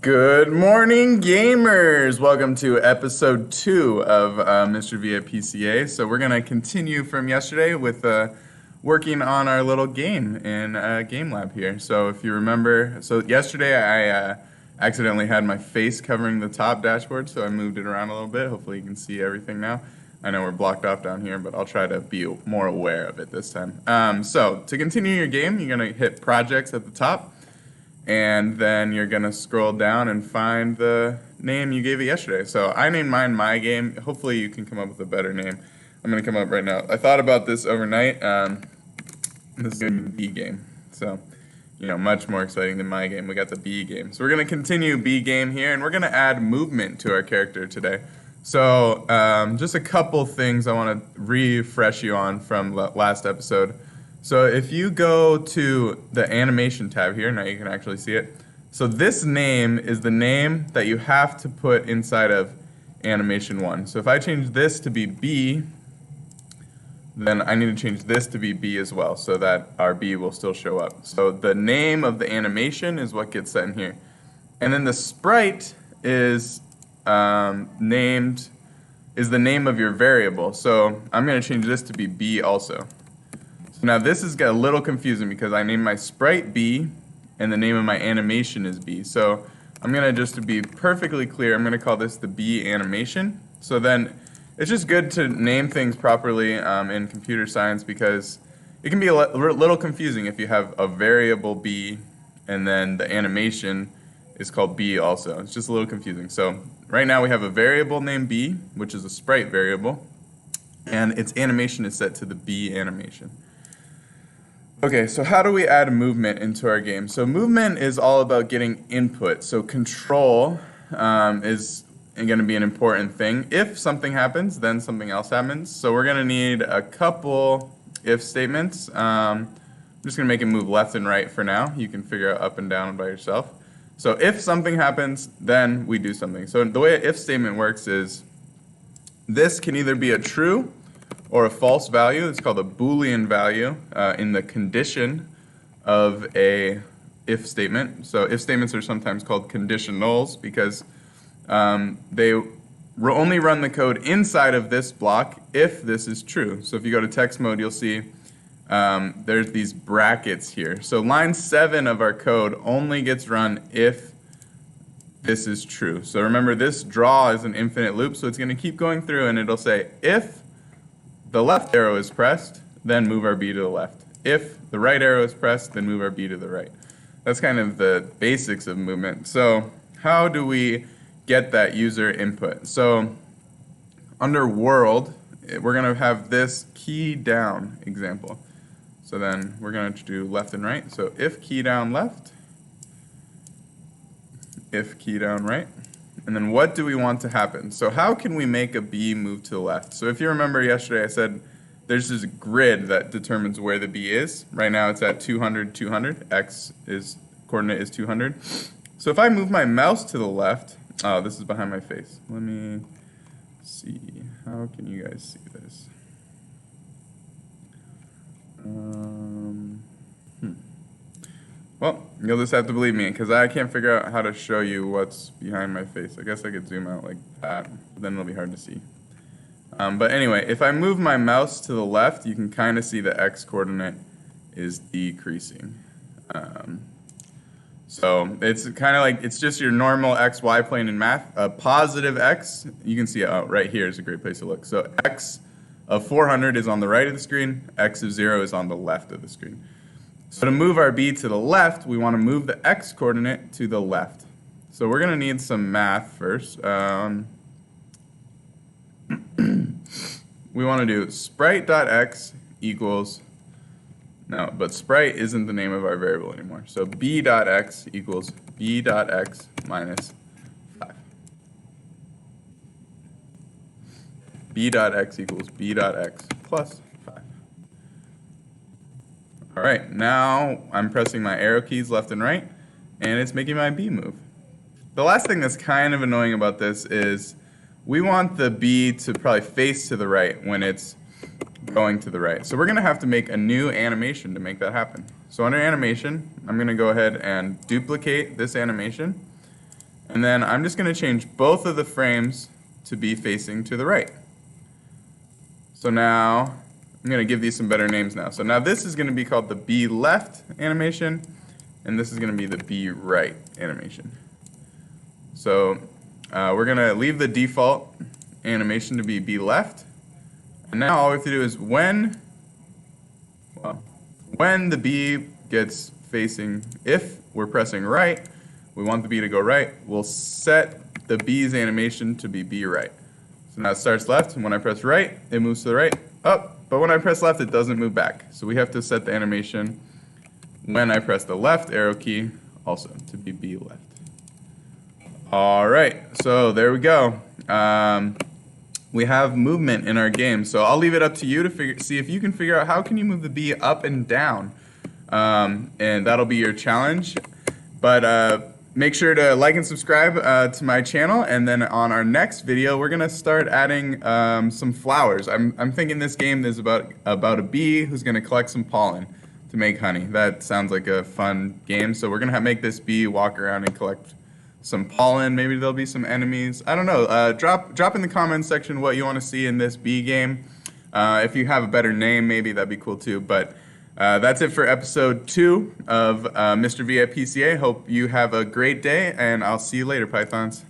Good morning, gamers! Welcome to episode 2 of Mr. V at PCA. So we're going to continue from yesterday with working on our little game in GameLab here. So if you remember, yesterday I accidentally had my face covering the top dashboard, so I moved it around a little bit. Hopefully you can see everything now. I know we're blocked off down here, but I'll try to be more aware of it this time. So to continue your game, you're going to hit projects at the top. And then you're going to scroll down and find the name you gave it yesterday. So I named mine My Game. Hopefully you can come up with a better name. I'm going to come up right now. I thought about this overnight. This is going to be B Game. So, much more exciting than My Game. We got the B Game. So we're going to continue B Game here, and we're going to add movement to our character today. So just a couple things I want to refresh you on from last episode. So if you go to the animation tab here, now you can actually see it. So this name is the name that you have to put inside of animation 1. So if I change this to be B, then I need to change this to be B as well so that our B will still show up. So the name of the animation is what gets set in here. And then the sprite is the name of your variable. So I'm going to change this to be B also. Now this is a little confusing because I named my sprite B and the name of my animation is B. So I'm going to, just to be perfectly clear, I'm going to call this the B animation. So then it's just good to name things properly in computer science because it can be a little confusing if you have a variable B and then the animation is called B also. It's just a little confusing. So right now we have a variable named B, which is a sprite variable, and its animation is set to the B animation. Okay, so how do we add movement into our game? So movement is all about getting input. So control is going to be an important thing. If something happens, then something else happens. So we're going to need a couple if statements. I'm just going to make it move left and right for now. You can figure out up and down by yourself. So if something happens, then we do something. So the way an if statement works is this can either be a true or a false value. It's called a Boolean value in the condition of a if statement. So if statements are sometimes called conditionals because they only run the code inside of this block if this is true. So if you go to text mode, you'll see there's these brackets here. So line 7 of our code only gets run if this is true. So remember, this draw is an infinite loop, so it's going to keep going through and it'll say if the left arrow is pressed, then move our B to the left. If the right arrow is pressed, then move our B to the right. That's kind of the basics of movement. So how do we get that user input? So under world, we're going to have this key down example. So then we're going to do left and right. So if key down left, if key down right. And then what do we want to happen? So how can we make a B move to the left? So if you remember yesterday I said there's this grid that determines where the B is. Right now it's at 200, 200. Coordinate is 200. So if I move my mouse to the left, oh, this is behind my face. Let me see. How can you guys see this? Well, you'll just have to believe me because I can't figure out how to show you what's behind my face. I guess I could zoom out like that, but then it'll be hard to see. But anyway, if I move my mouse to the left, you can kind of see the x coordinate is decreasing. So it's kind of like, it's just your normal xy plane in math. A positive x, you can see it right here is a great place to look. So x of 400 is on the right of the screen, x of 0 is on the left of the screen. So to move our B to the left, we want to move the x coordinate to the left. So we're going to need some math first. We want to do sprite.x equals, no, but sprite isn't the name of our variable anymore. So b.x equals b.x minus 5. b.x equals b.x plus 5. All right, now I'm pressing my arrow keys left and right, and it's making my B move. The last thing that's kind of annoying about this is we want the B to probably face to the right when it's going to the right. So we're going to have to make a new animation to make that happen. So under animation, I'm going to go ahead and duplicate this animation. And then I'm just going to change both of the frames to be facing to the right. So now I'm going to give these some better names now. So now this is going to be called the B left animation, and this is going to be the B right animation. So we're going to leave the default animation to be B left. And now all we have to do is when the B gets facing, if we're pressing right, we want the B to go right, we'll set the B's animation to be B right. So now it starts left, and when I press right, it moves to the right, up, but when I press left, it doesn't move back. So we have to set the animation when I press the left arrow key also to be B left. All right, so there we go. We have movement in our game, so I'll leave it up to you to see if you can figure out how can you move the B up and down, and that'll be your challenge. But make sure to like and subscribe to my channel, and then on our next video, we're gonna start adding some flowers. I'm thinking this game is about a bee who's gonna collect some pollen to make honey. That sounds like a fun game. So we're gonna make this bee walk around and collect some pollen. Maybe there'll be some enemies. I don't know. Drop in the comments section what you want to see in this bee game. If you have a better name, maybe that'd be cool too. But that's it for episode 2 of Mr. V at PCA. Hope you have a great day, and I'll see you later, Pythons.